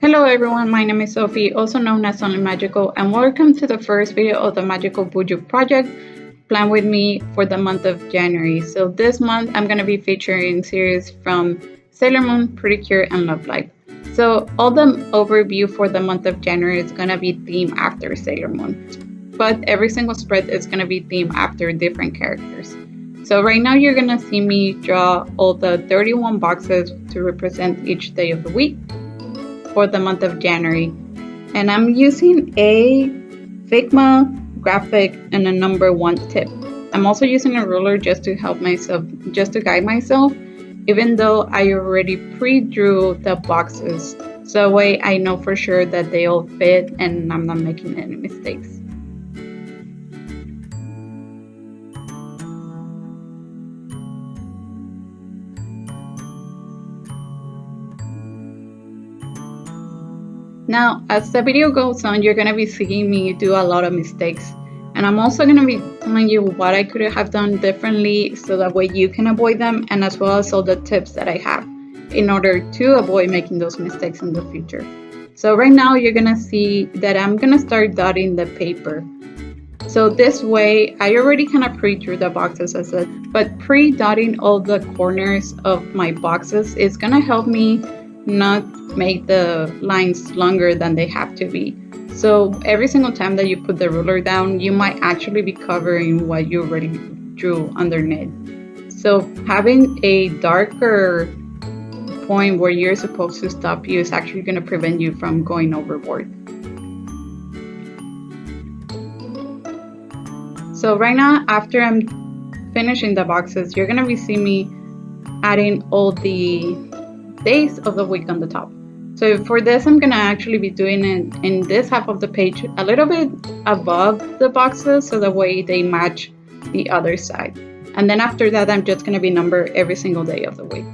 Hello everyone, my name is Sophie, also known as Only Magical, and welcome to the first video of the Magical Bujo Project planned with me for the month of January. So this month I'm going to be featuring series from Sailor Moon, Precure and Love. So all the overview for the month of January is going to be themed after Sailor Moon, but every single spread is going to be themed after different characters. So right now you're going to see me draw all the 31 boxes to represent each day of the week for the month of January. And I'm using a Figma graphic and a number 1 tip. I'm also using a ruler just to help myself, just to guide myself, even though I already pre-drew the boxes. So that way I know for sure that they all fit and I'm not making any mistakes. Now, as the video goes on, you're going to be seeing me do a lot of mistakes. And I'm also going to be telling you what I could have done differently so that way you can avoid them, and as well as all the tips that I have in order to avoid making those mistakes in the future. So right now you're going to see that I'm going to start dotting the paper. So this way, I already kind of pre-drew the boxes as I said, but pre-dotting all the corners of my boxes is going to help me not make the lines longer than they have to be. So every single time that you put the ruler down, you might actually be covering what you already drew underneath. So having a darker point where you're supposed to stop you is actually going to prevent you from going overboard. So right now, after I'm finishing the boxes, you're going to be seeing me adding all the days of the week on the top. So for this, I'm gonna actually be doing it in this half of the page a little bit above the boxes so that way they match the other side. And then after that, I'm just gonna be number every single day of the week.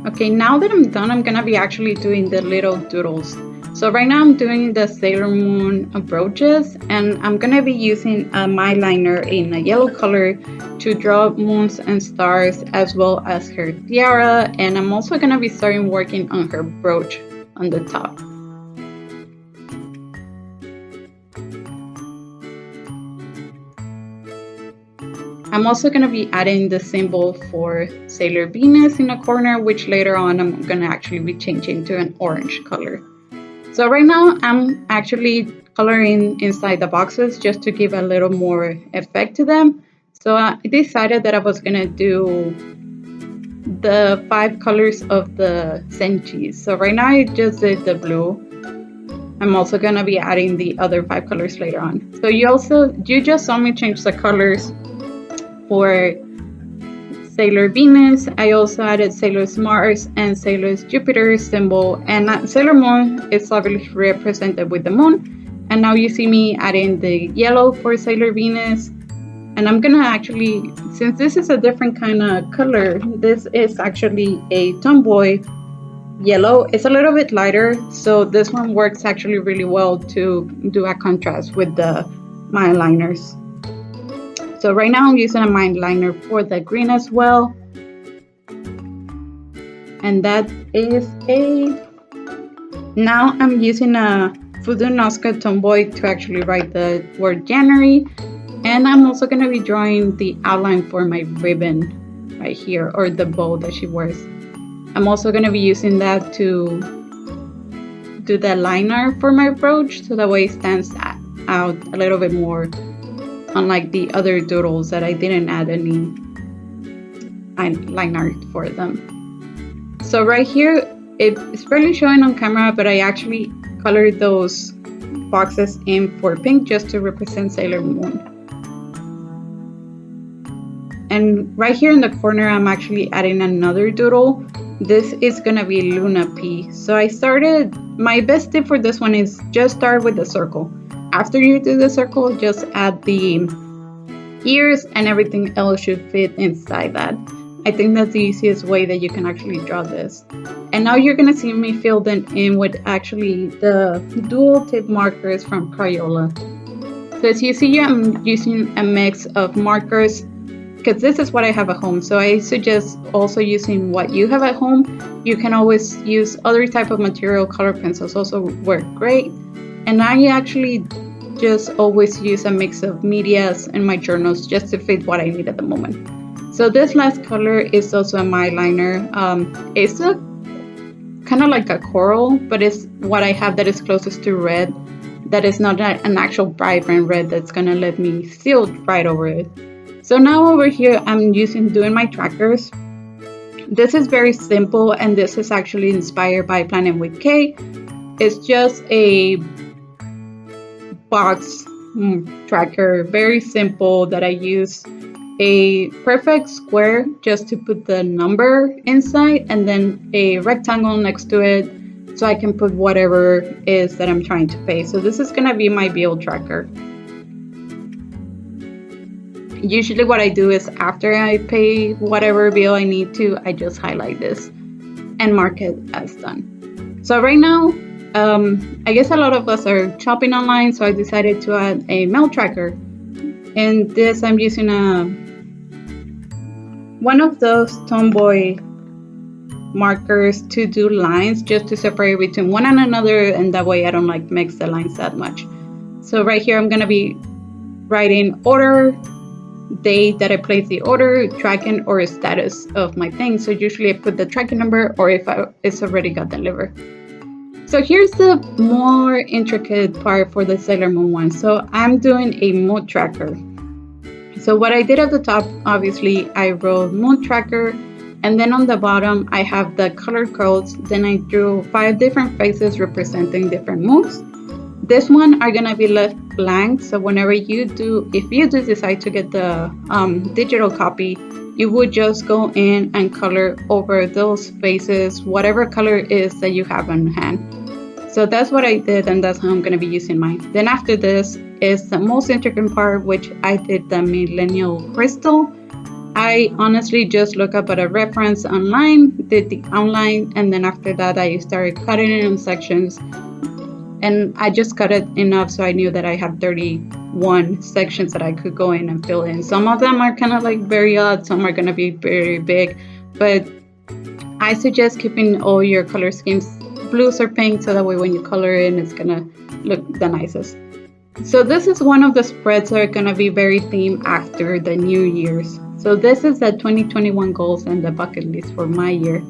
Okay, now that I'm done, I'm gonna be actually doing the little doodles. So right now I'm doing the Sailor Moon brooches, and I'm gonna be using my liner in a yellow color to draw moons and stars as well as her tiara, and I'm also gonna be starting working on her brooch on the top. I'm also going to be adding the symbol for Sailor Venus in a corner, which later on I'm going to actually be changing to an orange color. So right now I'm actually coloring inside the boxes just to give a little more effect to them. So I decided that I was going to do the 5 colors of the senchis. So right now I just did the blue. I'm also going to be adding the other 5 colors later on. So you just saw me change the colors for Sailor Venus. I also added Sailor Mars and Sailor Jupiter symbol, and Sailor Moon is obviously represented with the moon. And now you see me adding the yellow for Sailor Venus. And I'm gonna actually, since this is a different kind of color, this is actually a tomboy yellow. It's a little bit lighter, so this one works actually really well to do a contrast with my liners. So right now I'm using a mind liner for the green as well. And that is now I'm using a Fudu Nazca Tomboy to actually write the word January. And I'm also going to be drawing the outline for my ribbon right here, or the bow that she wears. I'm also going to be using that to do the liner for my brooch so that way it stands out a little bit more, unlike the other doodles that I didn't add any liner for them. So right here, it's barely showing on camera, but I actually colored those boxes in for pink just to represent Sailor Moon. And right here in the corner, I'm actually adding another doodle. This is gonna be Luna P. So my best tip for this one is just start with the circle. After you do the circle, just add the ears and everything else should fit inside that. I think that's the easiest way that you can actually draw this. And now you're gonna see me fill them in with actually the dual tip markers from Crayola. So as you see, I'm using a mix of markers because this is what I have at home. So I suggest also using what you have at home. You can always use other type of material. Color pencils also work great. And I actually just always use a mix of medias in my journals just to fit what I need at the moment. So this last color is also a myliner. It's a kind of like a coral, but it's what I have that is closest to red. That is not an actual vibrant red that's gonna let me seal right over it. So now over here, I'm doing my trackers. This is very simple, and this is actually inspired by Planning with K. It's just a box tracker, very simple, that I use a perfect square just to put the number inside, and then a rectangle next to it so I can put whatever is that I'm trying to pay. So this is gonna be my bill tracker. Usually what I do is after I pay whatever bill I need to, I just highlight this and mark it as done. So right now, I guess a lot of us are shopping online, so I decided to add a mail tracker. And this, I'm using one of those Tomboy markers to do lines, just to separate between one and another, and that way I don't like mix the lines that much. So right here I'm gonna be writing order, date that I place the order, tracking or status of my thing. So usually I put the tracking number or if it's already got delivered. So here's the more intricate part for the Sailor Moon one. So I'm doing a mood tracker. So what I did at the top, obviously I wrote mood tracker, and then on the bottom I have the color codes. Then I drew 5 different faces representing different moods. This one are gonna be left blank, so whenever if you do decide to get the digital copy, you would just go in and color over those faces, whatever color is that you have on hand. So that's what I did, and that's how I'm gonna be using mine. Then after this is the most intricate part, which I did the millennial crystal. I honestly just look up at a reference online, did the outline, and then after that I started cutting it in sections. And I just cut it enough so I knew that I have 31 sections that I could go in and fill in. Some of them are kind of like very odd, some are gonna be very big, but I suggest keeping all your color schemes blues or pink, so that way when you color in, it's gonna look the nicest. So this is one of the spreads that are gonna be very themed after the New Year's. So this is the 2021 goals and the bucket list for my year.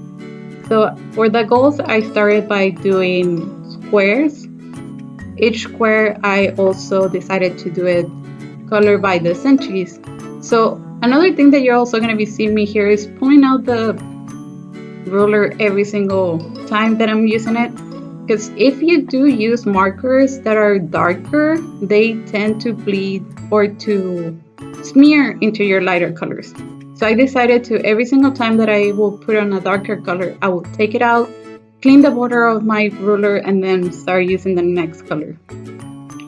So for the goals, I started by doing squares. Each square, I also decided to do it colored by the centuries. So another thing that you're also going to be seeing me here is pulling out the ruler every single time that I'm using it. Because if you do use markers that are darker, they tend to bleed or to smear into your lighter colors. So I decided to, every single time that I will put on a darker color, I will take it out, clean the border of my ruler, and then start using the next color.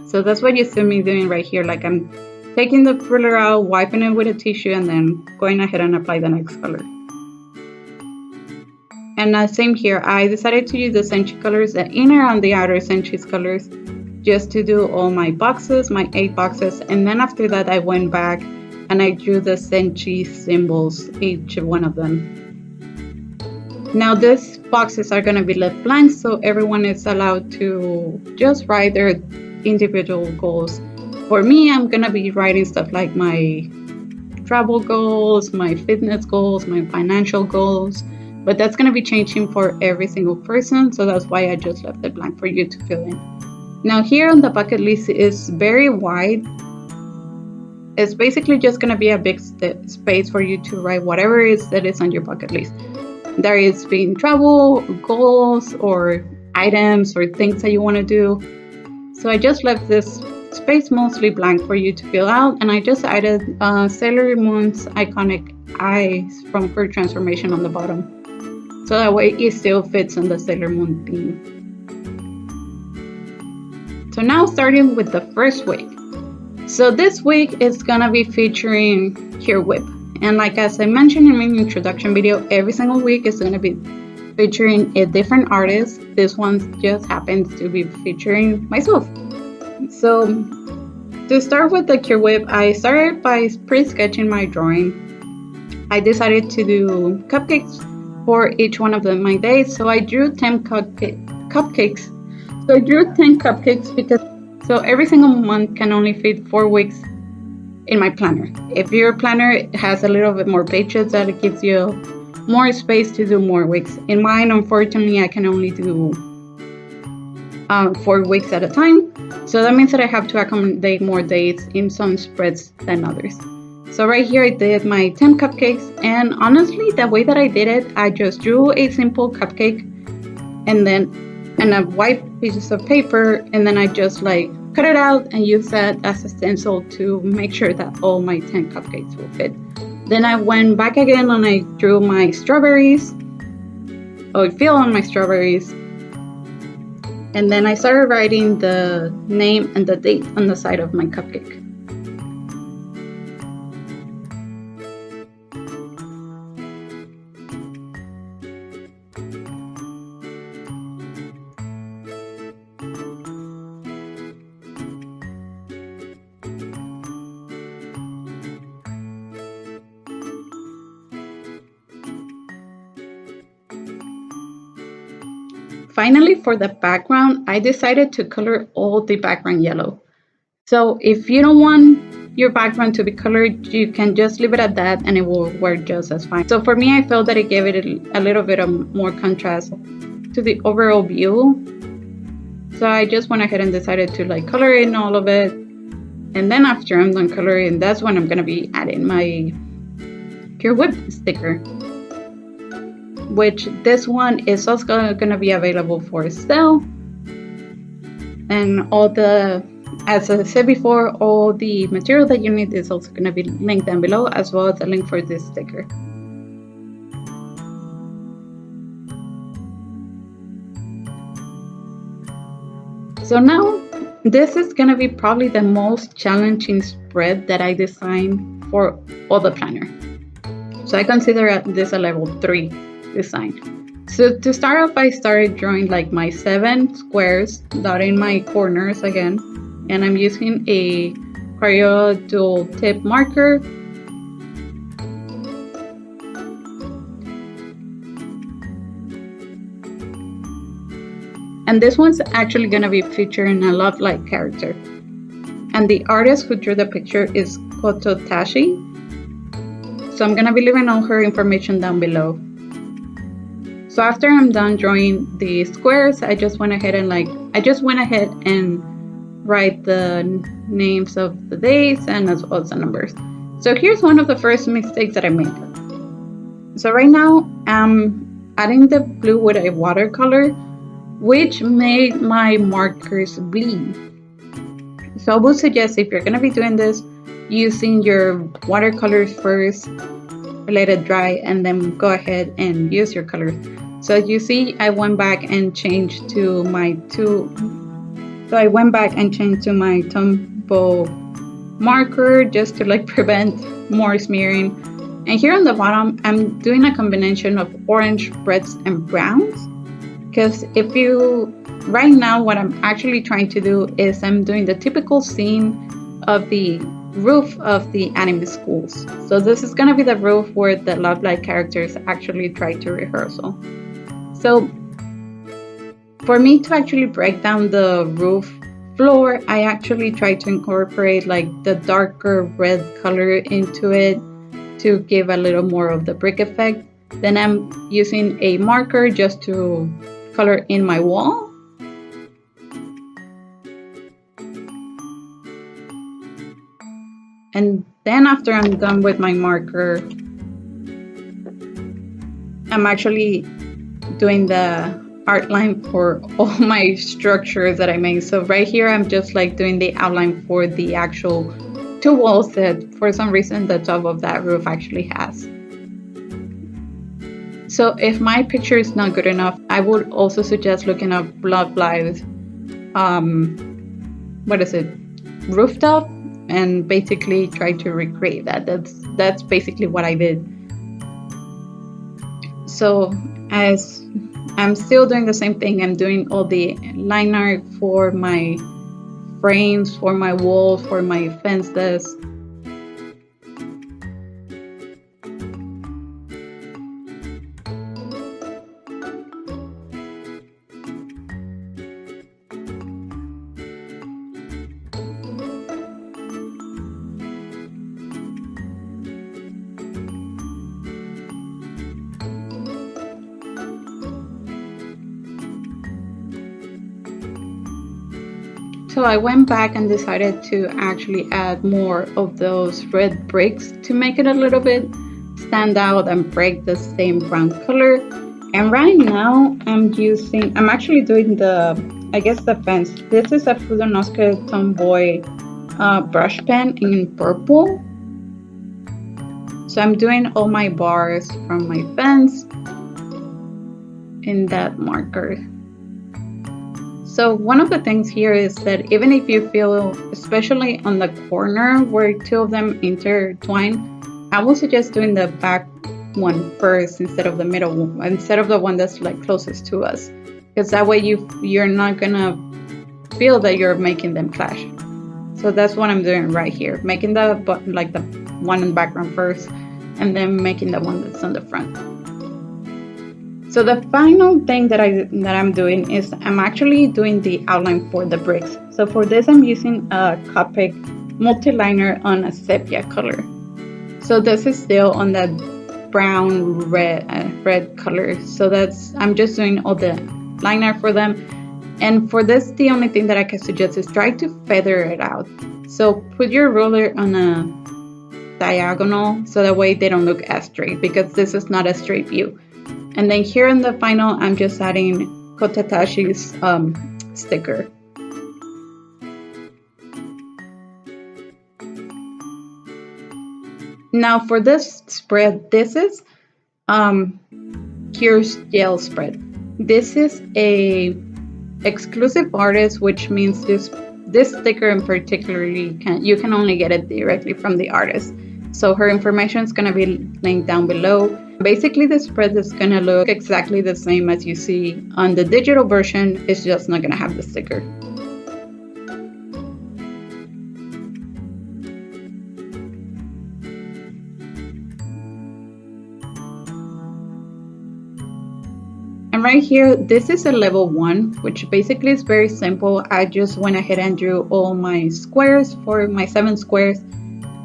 So that's what you see me doing right here. Like I'm taking the ruler out, wiping it with a tissue, and then going ahead and apply the next color. And same here, I decided to use the Senshi colors, the inner and the outer Senshi's colors, just to do all my boxes, my 8 boxes. And then after that, I went back and I drew the Senshi symbols, each one of them. Now these boxes are going to be left blank, so everyone is allowed to just write their individual goals. For me, I'm going to be writing stuff like my travel goals, my fitness goals, my financial goals, but that's going to be changing for every single person, so that's why I just left it blank for you to fill in. Now here on the bucket list is very wide. It's basically just going to be a big space for you to write whatever it is that is on your bucket list. There is being travel, goals, or items, or things that you want to do. So I just left this space mostly blank for you to fill out, and I just added Sailor Moon's iconic eyes from her transformation on the bottom. So that way it still fits on the Sailor Moon theme. So now starting with the first wig. So this wig is gonna be featuring her whip. And like as I mentioned in my introduction video, every single week is going to be featuring a different artist. This one just happens to be featuring myself. So to start with the cure whip, I started by pre-sketching my drawing. I decided to do cupcakes for each one of my days, so I drew 10 cupcakes. So I drew 10 cupcakes because every single month can only fit 4 weeks in my planner. If your planner has a little bit more pages, that gives you more space to do more weeks. In mine, unfortunately, I can only do 4 weeks at a time. So that means that I have to accommodate more days in some spreads than others. So right here I did my 10 cupcakes, and honestly the way that I did it, I just drew a simple cupcake and a white pieces of paper, and then I just like cut it out and use that as a stencil to make sure that all my 10 cupcakes will fit. Then I went back again and I drew my strawberries, or fill on my strawberries, and then I started writing the name and the date on the side of my cupcake. Finally, for the background, I decided to color all the background yellow. So if you don't want your background to be colored, you can just leave it at that and it will work just as fine. So for me, I felt that it gave it a little bit of more contrast to the overall view. So I just went ahead and decided to like color in all of it. And then after I'm done coloring, that's when I'm going to be adding my cure whip sticker, which this one is also going to be available for sale. And as I said before, all the material that you need is also going to be linked down below, as well as a link for this sticker. So now this is going to be probably the most challenging spread that I designed for all the planner. So I consider this a level 3 design. So to start off, I started drawing like my 7 squares, dotting my corners again, and I'm using a Crayola dual tip marker. And this one's actually going to be featuring a love-like character. And the artist who drew the picture is Kototashi. So I'm going to be leaving all her information down below. So after I'm done drawing the squares, I just went ahead and write the names of the days and as well as the numbers. So here's one of the first mistakes that I made. So right now I'm adding the blue with a watercolor, which made my markers bleed. So I would suggest, if you're going to be doing this, using your watercolors first, let it dry, and then go ahead and use your colors. So as you see, I went back and changed to my Tombow marker just to like prevent more smearing. And here on the bottom, I'm doing a combination of orange, reds, and browns. Because right now what I'm actually trying to do is I'm doing the typical scene of the roof of the anime schools. So this is going to be the roof where the love-like characters actually try to rehearsal. So for me to actually break down the roof floor, I actually try to incorporate like the darker red color into it to give a little more of the brick effect. Then I'm using a marker just to color in my wall. And then after I'm done with my marker, I'm actually doing the outline for all my structures that I made. So right here, I'm just like doing the outline for the actual 2 walls that for some reason the top of that roof actually has. So if my picture is not good enough, I would also suggest looking up Love Live's rooftop and basically try to recreate that. That's basically what I did. So as I'm still doing the same thing, I'm doing all the line art for my frames, for my walls, for my fences. So I went back and decided to actually add more of those red bricks to make it a little bit stand out and break the same brown color. And right now I'm actually doing the fence. This is a Fudonosuke Tomboy brush pen in purple. So I'm doing all my bars from my fence in that marker. So one of the things here is that even if you feel, especially on the corner where two of them intertwine, I will suggest doing the back one first instead of the middle one, instead of the one that's like closest to us, because that way you're not gonna feel that you're making them clash. So that's what I'm doing right here, making the one in the background first, and then making the one that's on the front. So the final thing that I'm doing is I'm actually doing the outline for the bricks. So for this I'm using a Copic multi-liner on a sepia color. So this is still on that brown red color. So I'm just doing all the liner for them. And for this, the only thing that I can suggest is try to feather it out. So put your ruler on a diagonal so that way they don't look as straight, because this is not a straight view. And then here in the final, I'm just adding Kototashi's sticker. Now for this spread, this is Cure's gel spread. This is a exclusive artist, which means this sticker in particularly you can only get it directly from the artist. So her information is going to be linked down below. Basically, the spread is going to look exactly the same as you see on the digital version. It's just not going to have the sticker. And right here, this is a level 1, which basically is very simple. I just went ahead and drew all my squares for my 7 squares.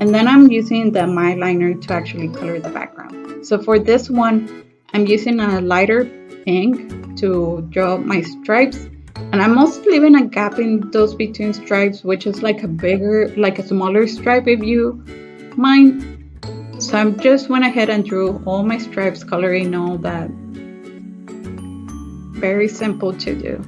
And then I'm using the My Liner to actually color the background. So for this one, I'm using a lighter pink to draw my stripes. And I'm also leaving a gap in those between stripes, which is like a smaller stripe if you mind. So I just went ahead and drew all my stripes, coloring all that. Very simple to do.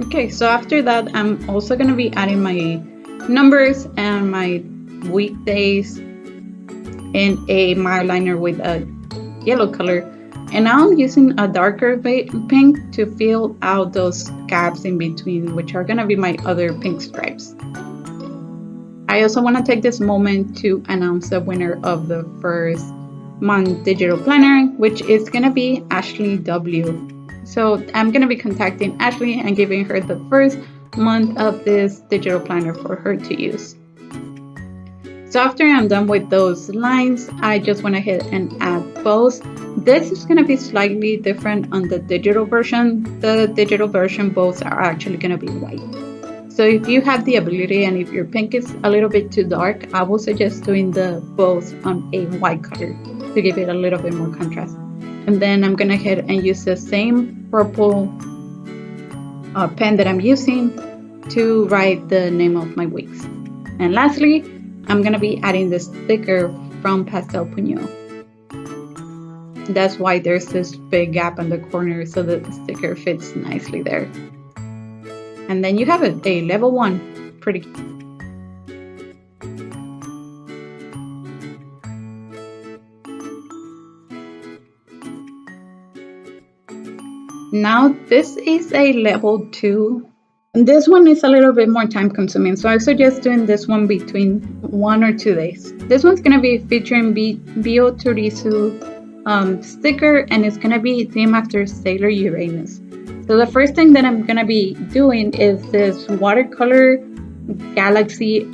Okay, so after that, I'm also going to be adding my numbers and my weekdays in a My Liner with a yellow color. And now I'm using a darker pink to fill out those gaps in between, which are going to be my other pink stripes. I also want to take this moment to announce the winner of the first month digital planner, which is going to be Ashley W. So I'm going to be contacting Ashley and giving her the first month of this digital planner for her to use. So after I'm done with those lines, I just went ahead and add bows. This is going to be slightly different on the digital version. The digital version bows are actually going to be white. So if you have the ability and if your pink is a little bit too dark, I will suggest doing the bows on a white color to give it a little bit more contrast. And then I'm going to head and use the same purple pen that I'm using to write the name of my weeks. And lastly, I'm going to be adding the sticker from Pastel Puño. That's why there's this big gap in the corner so that the sticker fits nicely there. And then you have it, a level 1. Pretty. Now this is a level 2. This one is a little bit more time consuming, so I suggest doing this one between 1 or 2 days. This one's going to be featuring Bio Torizu sticker, and it's going to be themed after Sailor Uranus. So the first thing that I'm going to be doing is this watercolor galaxy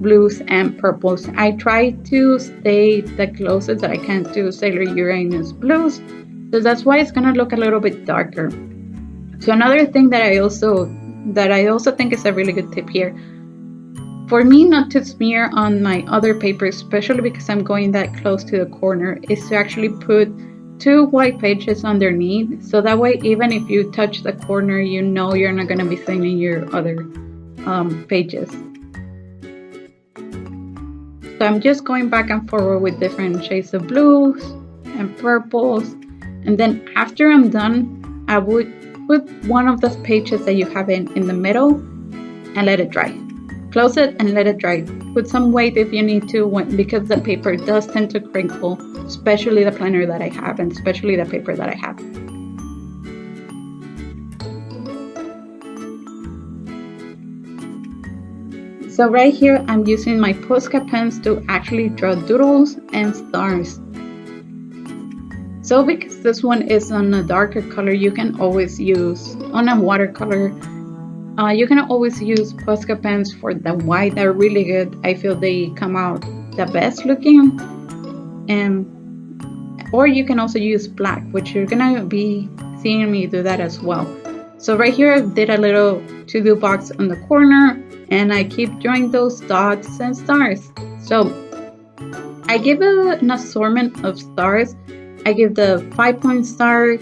blues and purples. I try to stay the closest that I can to Sailor Uranus blues, so that's why it's gonna look a little bit darker. So another thing that I also think is a really good tip here, for me not to smear on my other paper, especially because I'm going that close to the corner, is to actually put 2 white pages underneath, so that way even if you touch the corner, you know you're not gonna be staining your other pages. So I'm just going back and forward with different shades of blues and purples, and then after I'm done, I would put one of the pages that you have in the middle and let it dry. Close it and let it dry. Put some weight if you need to, because the paper does tend to crinkle, especially the planner that I have and especially the paper that I have. So right here, I'm using my Posca pens to actually draw doodles and stars. So because this one is on a darker color, you can always use, on a watercolor, you can always use Posca pens for the white. They're really good. I feel they come out the best looking. Or you can also use black, which you're gonna be seeing me do that as well. So right here, I did a little to-do box on the corner, and I keep drawing those dots and stars. So I give an assortment of stars. I give the 5-point star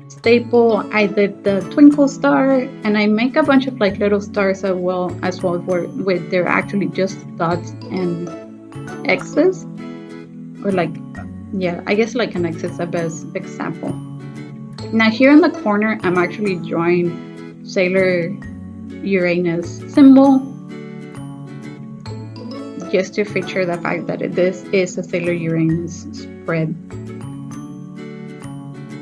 staple, I did the twinkle star, and I make a bunch of like little stars as well where they're actually just dots and X's, or like, yeah, I guess like an X is the best example. Now here in the corner, I'm actually drawing Sailor Uranus symbol, just to feature the fact that this is a Sailor Uranus spread.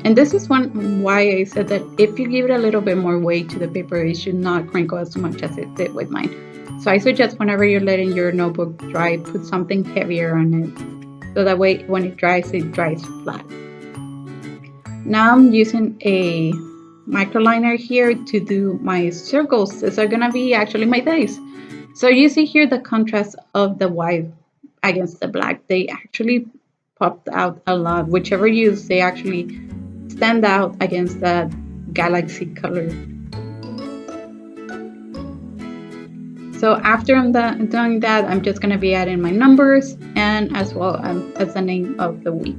And this is why I said that if you give it a little bit more weight to the paper, it should not crinkle as much as it did with mine. So I suggest whenever you're letting your notebook dry, put something heavier on it, so that way when it dries flat. Now I'm using a microliner here to do my circles. These are gonna be actually my days. So you see here the contrast of the white against the black. They actually popped out a lot. Whichever you use, they actually stand out against that galaxy color. So after I'm done doing that, I'm just gonna be adding my numbers and as well as the name of the week.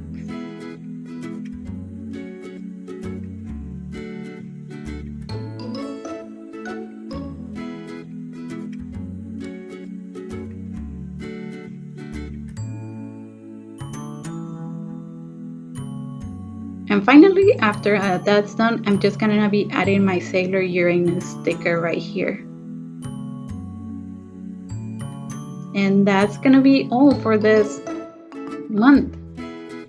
And finally, after that's done, I'm just gonna be adding my Sailor Uranus sticker right here. And that's gonna be all for this month.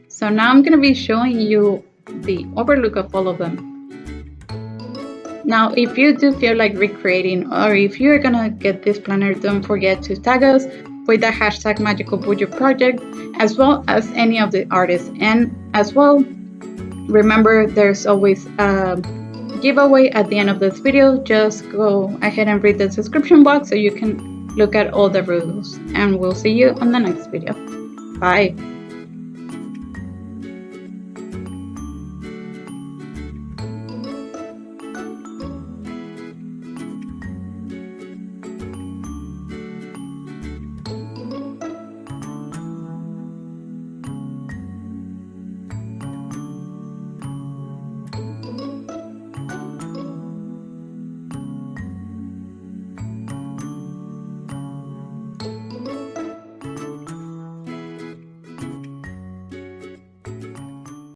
So now I'm gonna be showing you the overlook of all of them. Now, if you do feel like recreating, or if you're gonna get this planner, don't forget to tag us with the hashtag Magical Bujo Project, as well as any of the artists. And as well, remember, there's always a giveaway at the end of this video. Just go ahead and read the description box so you can look at all the rules. And we'll see you on the next video. Bye.